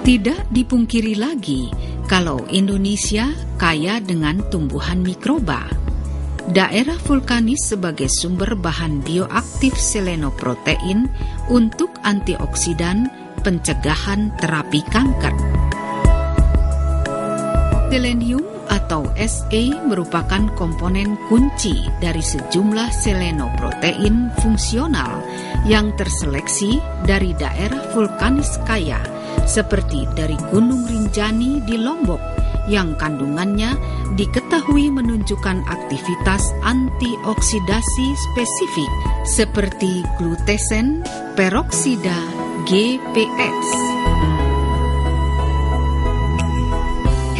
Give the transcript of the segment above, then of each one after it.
Tidak dipungkiri lagi kalau Indonesia kaya dengan tumbuhan mikroba. Daerah vulkanis sebagai sumber bahan bioaktif selenoprotein untuk antioksidan pencegahan terapi kanker. Selenium atau Se merupakan komponen kunci dari sejumlah selenoprotein fungsional yang terseleksi dari daerah vulkanis kaya, seperti dari Gunung Rinjani di Lombok, yang kandungannya diketahui menunjukkan aktivitas antioksidasi spesifik seperti glutesen peroksida GPX.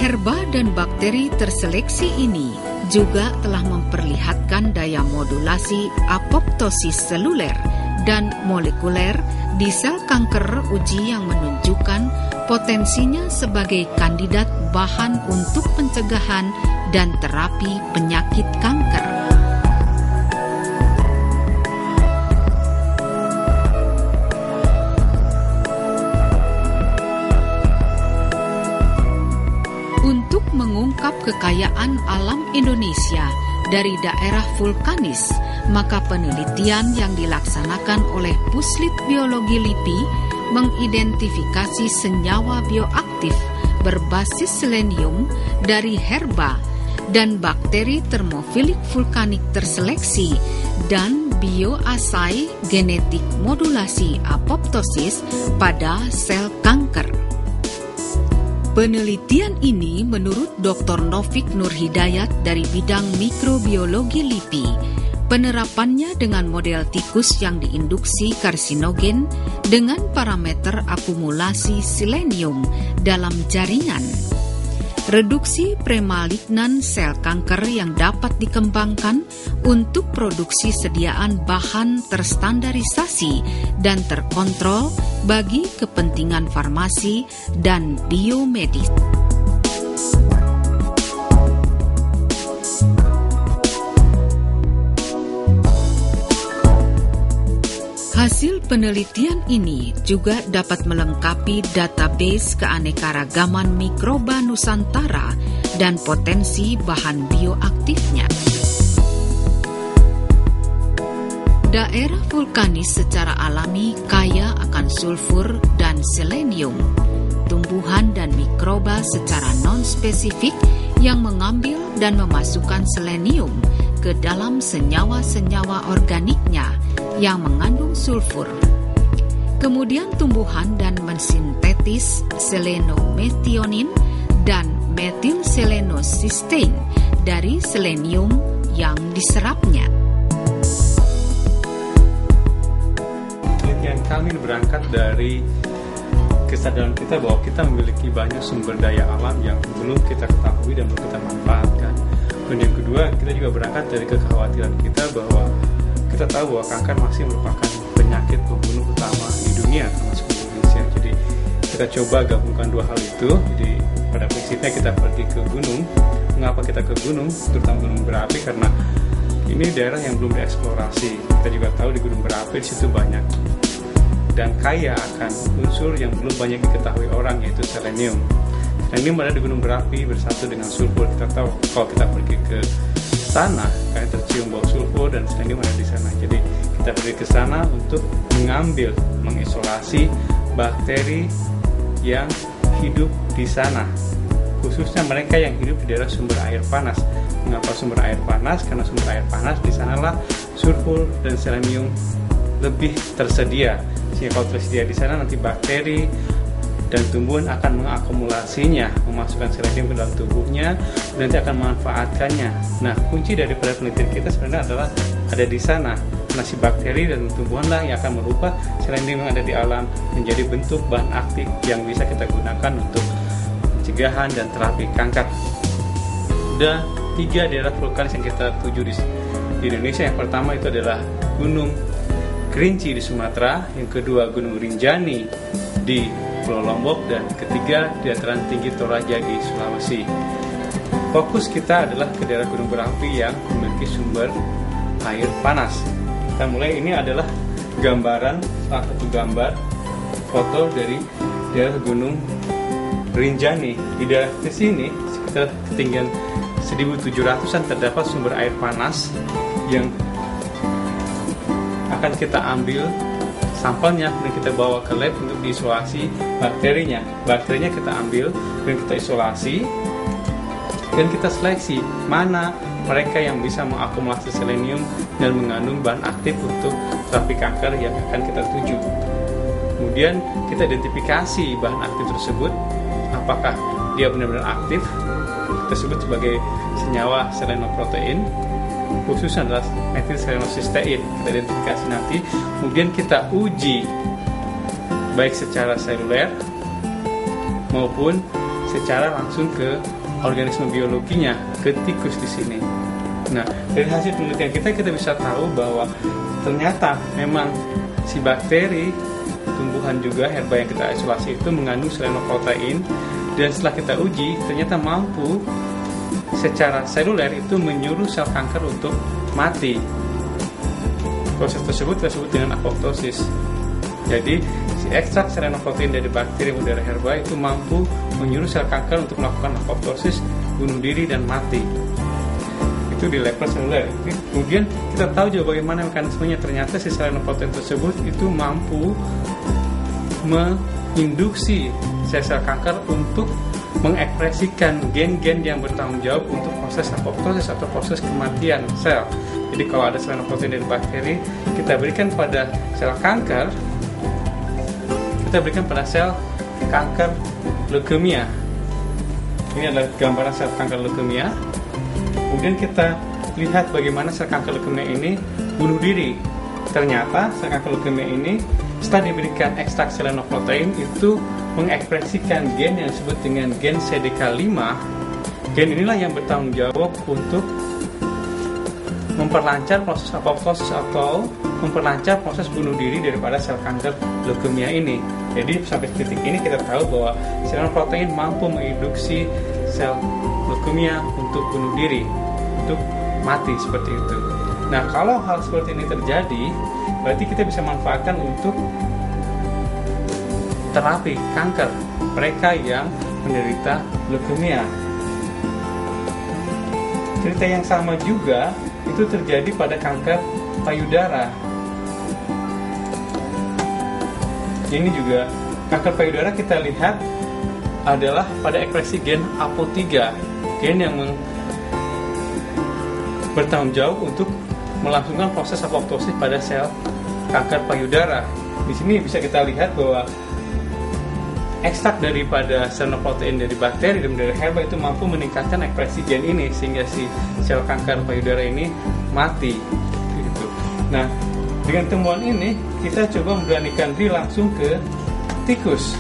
Herba dan bakteri terseleksi ini juga telah memperlihatkan daya modulasi apoptosis seluler dan molekuler di sel kanker uji yang menunjukkan potensinya sebagai kandidat bahan untuk pencegahan dan terapi penyakit kanker. Untuk mengungkap kekayaan alam Indonesia dari daerah vulkanis, maka penelitian yang dilaksanakan oleh Puslit Biologi LIPI mengidentifikasi senyawa bioaktif berbasis selenium dari herba dan bakteri termofilik vulkanik terseleksi dan bioasai genetik modulasi apoptosis pada sel kanker. Penelitian ini menurut Dr. Novik Nurhidayat dari bidang mikrobiologi LIPI, penerapannya dengan model tikus yang diinduksi karsinogen dengan parameter akumulasi selenium dalam jaringan. Reduksi premalignan sel kanker yang dapat dikembangkan untuk produksi sediaan bahan terstandarisasi dan terkontrol bagi kepentingan farmasi dan biomedis. Hasil penelitian ini juga dapat melengkapi database keanekaragaman mikroba Nusantara dan potensi bahan bioaktifnya. Daerah vulkanis secara alami kaya akan sulfur dan selenium. Tumbuhan dan mikroba secara non-spesifik yang mengambil dan memasukkan selenium ke dalam senyawa-senyawa organiknya yang mengandung sulfur. Kemudian tumbuhan dan mensintetis selenometionin dan metilselenocysteine dari selenium yang diserapnya. Penelitian kami berangkat dari kesadaran kita bahwa kita memiliki banyak sumber daya alam yang belum kita ketahui dan belum kita manfaatkan. Dan yang kedua, kita juga berangkat dari kekhawatiran kita bahwa kita tahu bahwa kanker masih merupakan penyakit pembunuh utama di dunia, termasuk Indonesia. Jadi kita coba gabungkan dua hal itu. Jadi pada prinsipnya kita pergi ke gunung. Mengapa kita ke gunung, terutama gunung berapi? Karena ini daerah yang belum dieksplorasi. Kita juga tahu di gunung berapi di situ banyak dan kaya akan unsur yang belum banyak diketahui orang, yaitu selenium. Selenium ada di gunung berapi bersatu dengan sulfur. Kita tahu kalau kita pergi ke sana, kayak tercium bau sulfur dan selenium ada di sana. Jadi kita pergi ke sana untuk mengambil, mengisolasi bakteri yang hidup di sana, khususnya mereka yang hidup di daerah sumber air panas. Mengapa sumber air panas? Karena sumber air panas di sanalah sulfur dan selenium lebih tersedia. Sehingga kalau tersedia di sana, nanti bakteri dan tumbuhan akan mengakumulasinya, memasukkan selenium ke dalam tubuhnya, dan nanti akan memanfaatkannya. Nah, kunci daripada penelitian kita sebenarnya adalah ada di sana. Nah, si bakteri dan tumbuhanlah yang akan merubah selenium yang ada di alam menjadi bentuk bahan aktif yang bisa kita gunakan untuk pencegahan dan terapi kanker. Ada 3 daerah vulkanis yang kita tuju di Indonesia. Yang pertama itu adalah Gunung Kerinci di Sumatera, yang kedua Gunung Rinjani di Pulau Lombok, dan ketiga dataran tinggi Toraja di Sulawesi. Fokus kita adalah ke daerah gunung berapi yang memiliki sumber air panas. Kita mulai, ini adalah gambaran, salah satu gambar foto dari daerah Gunung Rinjani. Di daerah di sini sekitar ketinggian 1700-an terdapat sumber air panas yang akan kita ambil sampelnya dan kita bawa ke lab untuk diisolasi bakterinya. Bakterinya kita ambil dan kita isolasi dan kita seleksi mana mereka yang bisa mengakumulasi selenium dan mengandung bahan aktif untuk terapi kanker yang akan kita tuju. Kemudian kita identifikasi bahan aktif tersebut, apakah dia benar-benar aktif, kita sebut sebagai senyawa selenoprotein, khususnya adalah metilselenocysteine. Kita identifikasi nanti, kemudian kita uji baik secara seluler maupun secara langsung ke organisme biologinya, ke tikus di sini. Nah, dari hasil penelitian kita bisa tahu bahwa ternyata memang si bakteri, tumbuhan juga, herba yang kita isolasi itu mengandung selenoprotein, dan setelah kita uji ternyata mampu secara seluler itu menyuruh sel kanker untuk mati. Proses tersebut kita sebut dengan apoptosis. Jadi si ekstrak selenoprotein dari bakteri udara herba itu mampu menyuruh sel kanker untuk melakukan apoptosis, bunuh diri dan mati. Itu di level seluler. Kemudian kita tahu juga bagaimana mekanismenya. Ternyata si selenoprotein tersebut itu mampu menginduksi sel-sel kanker untuk mengekspresikan gen-gen yang bertanggung jawab untuk proses apoptosis atau proses kematian sel. Jadi kalau ada selenoprotein dari bakteri, kita berikan pada sel kanker, kita berikan pada sel kanker leukemia. Ini adalah gambaran sel kanker leukemia. Kemudian kita lihat bagaimana sel kanker leukemia ini bunuh diri. Ternyata sel kanker leukemia ini setelah diberikan ekstrak selenoprotein itu mengekspresikan gen yang disebut dengan gen CDK5. Gen inilah yang bertanggung jawab untuk memperlancar proses apoptosis atau memperlancar proses bunuh diri daripada sel kanker leukemia ini. Jadi sampai titik ini kita tahu bahwa selenoprotein mampu menginduksi sel leukemia untuk bunuh diri, untuk mati seperti itu. Nah, kalau hal seperti ini terjadi, berarti kita bisa manfaatkan untuk terapi kanker mereka yang menderita leukemia. Cerita yang sama juga itu terjadi pada kanker payudara. Ini juga kanker payudara kita lihat adalah pada ekspresi gen APO3, gen yang bertanggung jawab untuk melangsungkan proses apoptosis pada sel kanker payudara. Di sini bisa kita lihat bahwa ekstrak daripada selenoprotein dari bakteri dan dari herba itu mampu meningkatkan ekspresi gen ini sehingga si sel kanker payudara ini mati. Gitu. Nah, dengan temuan ini kita coba memberanikan diri langsung ke tikus.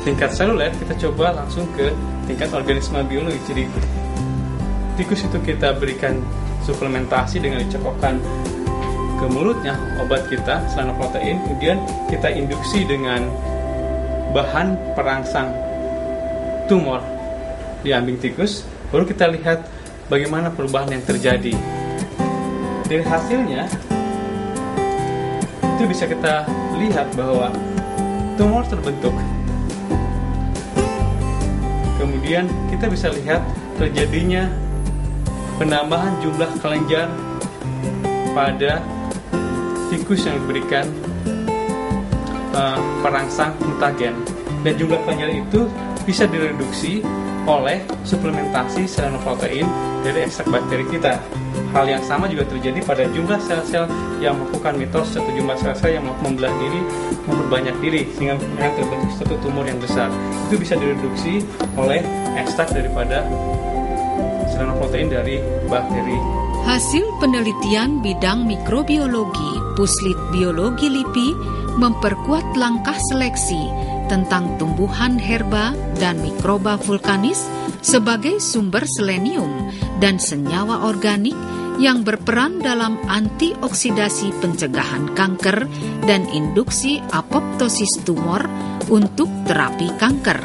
Tingkat seluler kita coba langsung ke tingkat organisme biologi. Jadi tikus itu kita berikan suplementasi dengan dicekokkan ke mulutnya obat kita selenoprotein, kemudian kita induksi dengan bahan perangsang tumor di ambing tikus, baru kita lihat bagaimana perubahan yang terjadi. Dari hasilnya itu bisa kita lihat bahwa tumor terbentuk. Kemudian kita bisa lihat terjadinya penambahan jumlah kelenjar pada tikus yang diberikan perangsang mutagen, dan jumlah kelenjar itu bisa direduksi oleh suplementasi selenoprotein dari ekstrak bakteri kita. Hal yang sama juga terjadi pada jumlah sel-sel yang melakukan mitosis atau jumlah sel-sel yang membelah diri, memperbanyak diri sehingga terbentuk suatu tumor yang besar. Itu bisa direduksi oleh ekstrak daripada selenoprotein dari bakteri. Hasil penelitian bidang mikrobiologi Puslit Biologi LIPI memperkuat langkah seleksi tentang tumbuhan herba dan mikroba vulkanis sebagai sumber selenium dan senyawa organik yang berperan dalam antioksidasi pencegahan kanker dan induksi apoptosis tumor untuk terapi kanker.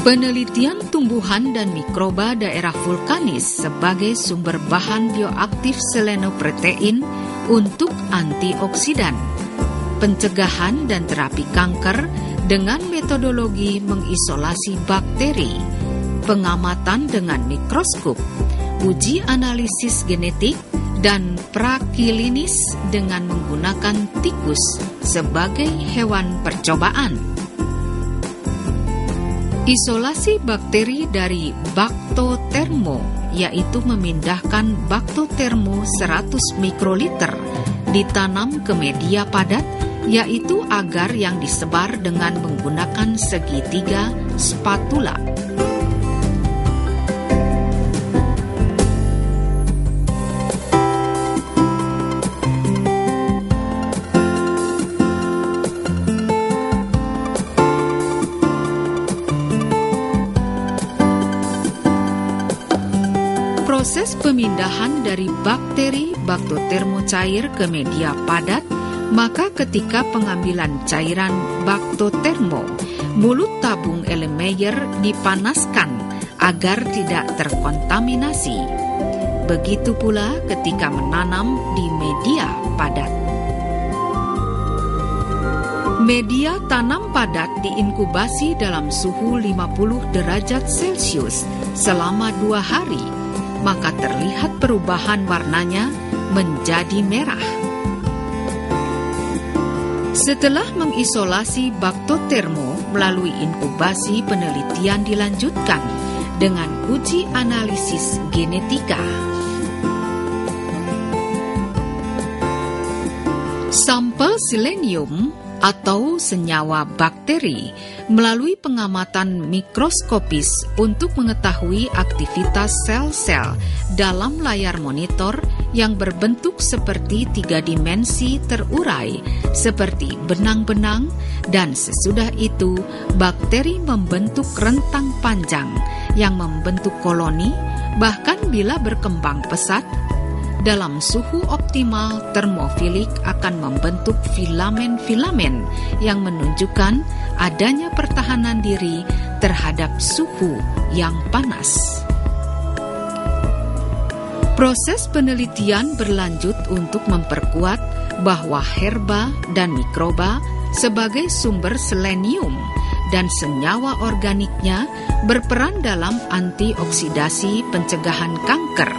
Penelitian tumbuhan dan mikroba daerah vulkanis sebagai sumber bahan bioaktif selenoprotein untuk antioksidan. pencegahan dan terapi kanker dengan metodologi mengisolasi bakteri, pengamatan dengan mikroskop, uji analisis genetik, dan praklinis dengan menggunakan tikus sebagai hewan percobaan. Isolasi bakteri dari baktotermo, yaitu memindahkan baktotermo 100 mikroliter ditanam ke media padat, yaitu agar yang disebar dengan menggunakan segitiga spatula. Proses pemindahan dari bakteri baktotermo cair ke media padat, maka ketika pengambilan cairan baktotermo, mulut tabung Erlenmeyer dipanaskan agar tidak terkontaminasi. Begitu pula ketika menanam di media padat. Media tanam padat diinkubasi dalam suhu 50 derajat Celcius selama 2 hari. Maka terlihat perubahan warnanya menjadi merah. Setelah mengisolasi baktotermo melalui inkubasi, penelitian dilanjutkan dengan uji analisis genetika. Sampel selenium atau senyawa bakteri melalui pengamatan mikroskopis untuk mengetahui aktivitas sel-sel dalam layar monitor yang berbentuk seperti 3 dimensi terurai seperti benang-benang, dan sesudah itu bakteri membentuk rentang panjang yang membentuk koloni. Bahkan bila berkembang pesat dalam suhu optimal, termofilik akan membentuk filamen-filamen yang menunjukkan adanya pertahanan diri terhadap suhu yang panas. Proses penelitian berlanjut untuk memperkuat bahwa herba dan mikroba sebagai sumber selenium dan senyawa organiknya berperan dalam antioksidasi pencegahan kanker.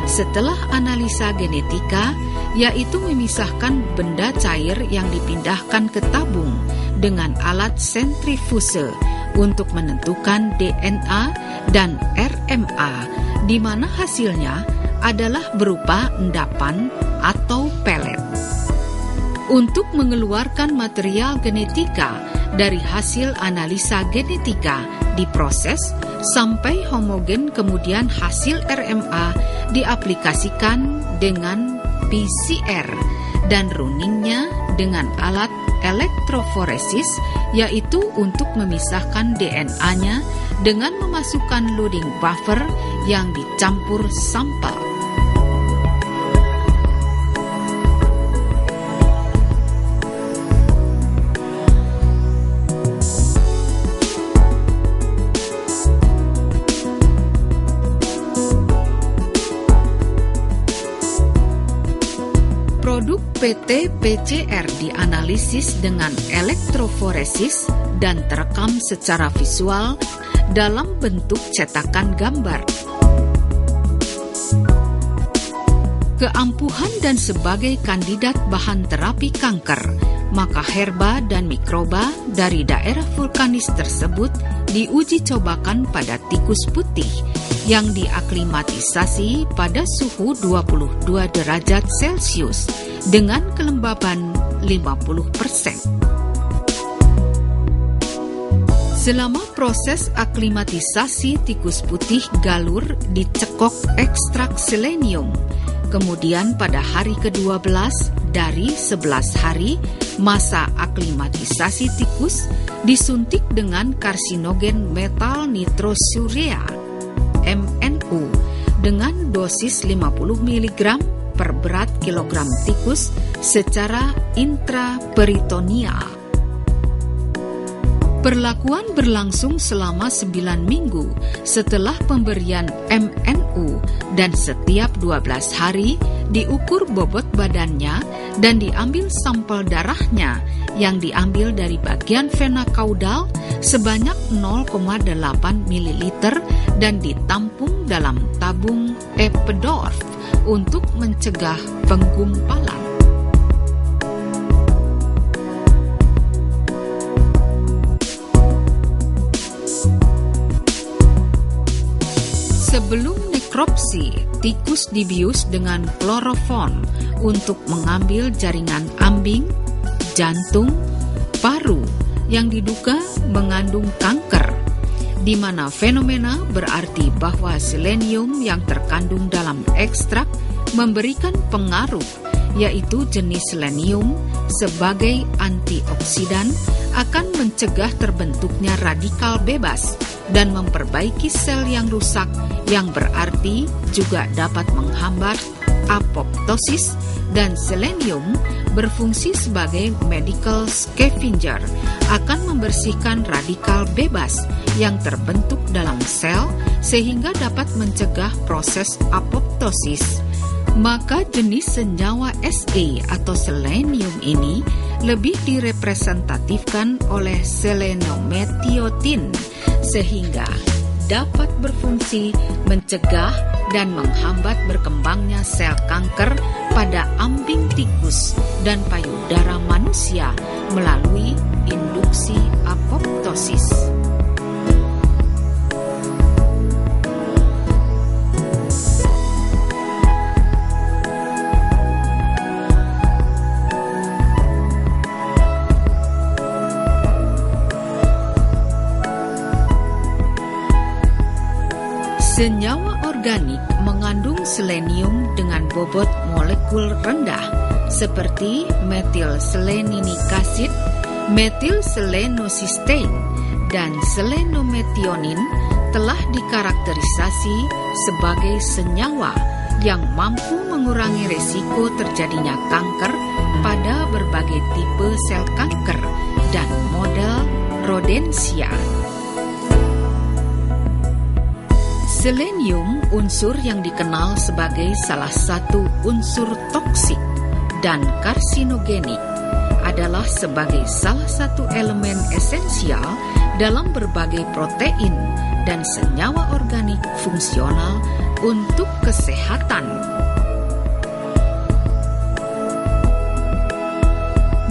Setelah analisa genetika, yaitu memisahkan benda cair yang dipindahkan ke tabung dengan alat sentrifuse untuk menentukan DNA dan RMA, di mana hasilnya adalah berupa endapan atau pelet. Untuk mengeluarkan material genetika dari hasil analisa genetika diproses sampai homogen, kemudian hasil RMA diaplikasikan dengan PCR dan runningnya dengan alat elektroforesis, yaitu untuk memisahkan DNA-nya dengan memasukkan loading buffer yang dicampur sampel. Produk PT PCR dianalisis dengan elektroforesis dan terekam secara visual dalam bentuk cetakan gambar. Keampuhan dan sebagai kandidat bahan terapi kanker, maka herba dan mikroba dari daerah vulkanis tersebut diuji cobakan pada tikus putih yang diaklimatisasi pada suhu 22 derajat Celcius dengan kelembaban 50%. Selama proses aklimatisasi, tikus putih galur dicekok ekstrak selenium. Kemudian pada hari ke-12 dari 11 hari masa aklimatisasi tikus disuntik dengan karsinogen metal nitrosurea MNU dengan dosis 50 mg per berat kilogram tikus secara intraperitoneal. Perlakuan berlangsung selama 9 minggu setelah pemberian MNU dan setiap 12 hari diukur bobot badannya, dan diambil sampel darahnya yang diambil dari bagian vena kaudal sebanyak 0,8 ml dan ditampung dalam tabung Eppendorf untuk mencegah penggumpalan. Sebelum nekropsi, tikus dibius dengan klorofon untuk mengambil jaringan ambing, jantung, paru yang diduga mengandung kanker, di mana fenomena berarti bahwa selenium yang terkandung dalam ekstrak memberikan pengaruh, yaitu jenis selenium sebagai antioksidan akan mencegah terbentuknya radikal bebas dan memperbaiki sel yang rusak, yang berarti juga dapat menghambat apoptosis, dan selenium berfungsi sebagai medical scavenger, akan membersihkan radikal bebas yang terbentuk dalam sel sehingga dapat mencegah proses apoptosis. Maka jenis senyawa Se atau selenium ini lebih direpresentatifkan oleh selenometiotin sehingga dapat berfungsi mencegah dan menghambat berkembangnya sel kanker pada ambing tikus dan payudara manusia melalui induksi apoptosis. Senyawa organik mengandung selenium dengan bobot molekul rendah seperti metilselenic acid, metilselenocysteine, dan selenometionin telah dikarakterisasi sebagai senyawa yang mampu mengurangi resiko terjadinya kanker pada berbagai tipe sel kanker dan model rodensia. Selenium, unsur yang dikenal sebagai salah satu unsur toksik dan karsinogenik, adalah sebagai salah satu elemen esensial dalam berbagai protein dan senyawa organik fungsional untuk kesehatan.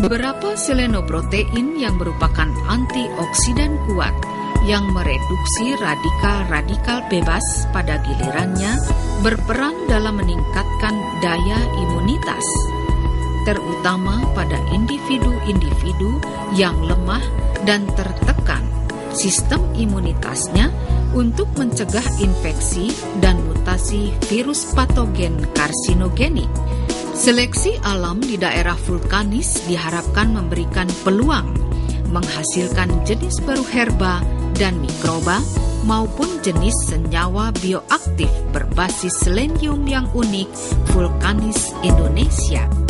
Beberapa selenoprotein yang merupakan antioksidan kuat yang mereduksi radikal-radikal bebas pada gilirannya berperan dalam meningkatkan daya imunitas, terutama pada individu-individu yang lemah dan tertekan sistem imunitasnya untuk mencegah infeksi dan mutasi virus patogen karsinogenik. Seleksi alam di daerah vulkanis diharapkan memberikan peluang menghasilkan jenis baru herba dan mikroba maupun jenis senyawa bioaktif berbasis selenium yang unik vulkanis Indonesia.